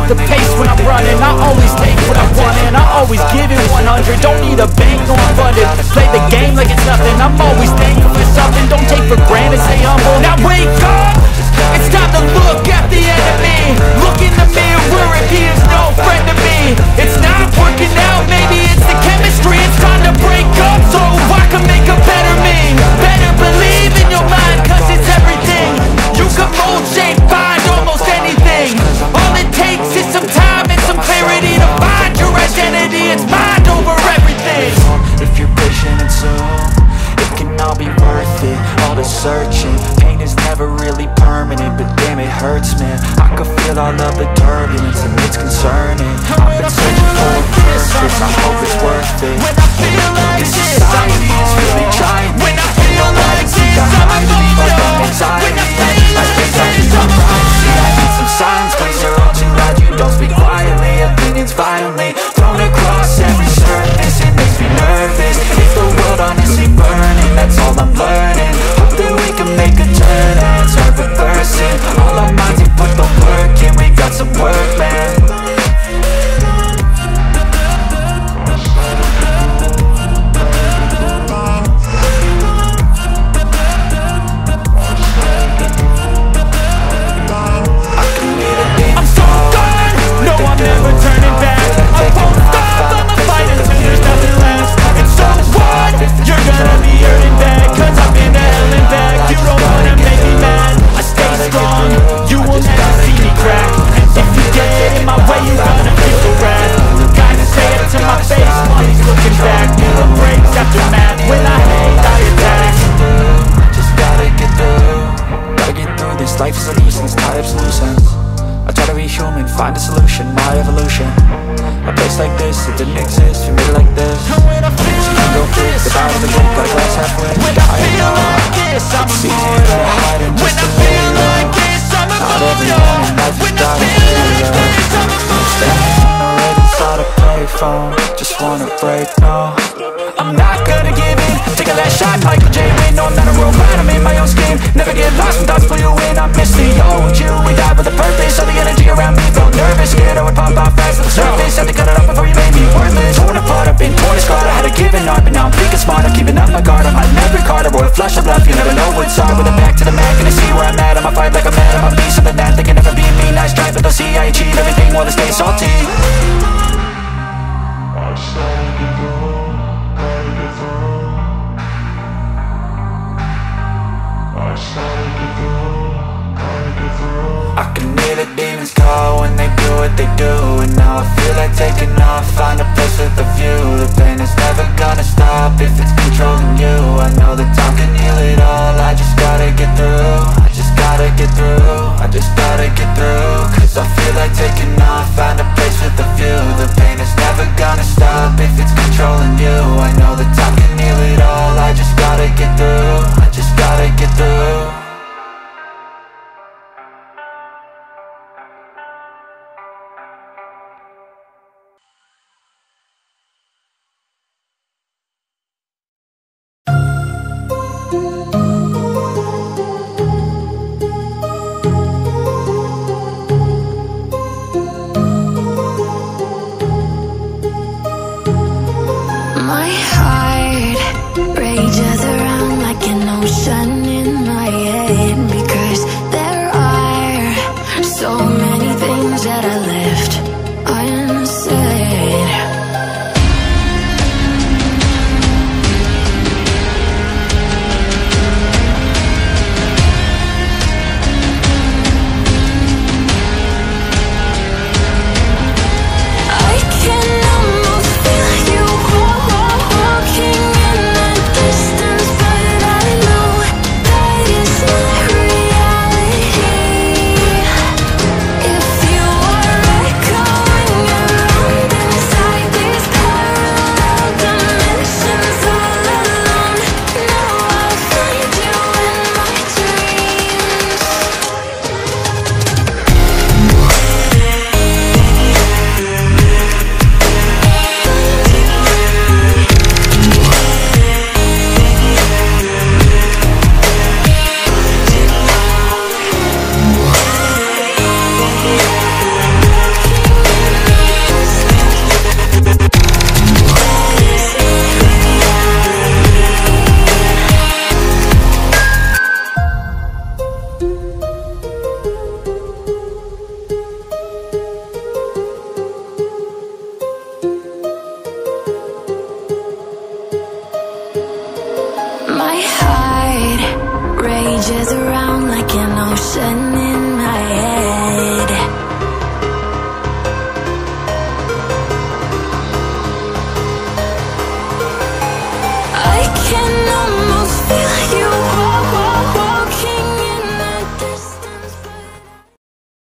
up the pace when I'm running. I always take what I want and I always give it 100. Don't need a bank, no I'm funded. Play the game like it's nothing. I'm always thankful for something. Don't take for granted, stay humble. Now wake up! It's time to look at the enemy. Look in the mirror if he is no friend to me. It's not working out, maybe it's the chemistry. It's time to break up so I can make a better me. Better believe in your mind, cause it's everything. You can mold, shape, find almost anything. All it takes is some time and some clarity to find your identity. It's mind over everything. If you're patient and soon, it can all be worth it. All the searching, pain is never really permanent, but damn it hurts, man. I can feel all of the turbulence and it's concerning. I've been searching for a purpose, I hope it's worth it. When I feel like this, society is really trying. When I feel like this, I'm emotional. When I feel like this, I'm emotional. I need some signs, cause you're all too loud. You don't speak quietly, opinions violently thrown across every surface. It makes me nervous. If the world honestly burning, that's all I'm learning. Hope that we can make a turn and start reversing. All our minds and put the work in. We got some work, man. Life is a nuisance, tied up loose ends. I try to be human, find a solution, my evolution. A place like this, it didn't exist, we made it like this. So you can go quick, the bottom of the boat, got a glass halfway. When I feel like this, I'm immortal. When I feel like this, I'm immortal. When I feel like this, I'm immortal. Inside a payphone, just wanna break, no. I'm not gonna give in. Take a last shot, Michael J. Win. No, I'm not a robot, I'm in my own scheme. Never get lost when thoughts pull you in. I miss the old you. We died with a purpose. All the energy around me felt nervous. Scared I would pop off fast to the surface. Had to cut it off before you made me worthless. Torn apart, I've been torn and scarred. I had to give an art, but now I'm thinking smart. I'm keeping up my guard. I'm hiding every card. A royal flush of love. You never know what's hard. With a back to the mat, gonna see where I'm at. I'ma fight like a man. I'ma be something that they can never be me. Nice try, but they'll see I achieve everything while they stay salty. I can hear the demons call when they do what they do. And now I feel like taking off, find a place with a view. The pain is never gonna stop if it's controlling you. I know that time can heal it all, I just gotta get through. I just gotta get through, I just gotta get through. Cause I feel like taking off, find a place with a view. The pain is never gonna stop if it's controlling you. I know that time can heal it all, I just gotta get through. I just gotta get through. My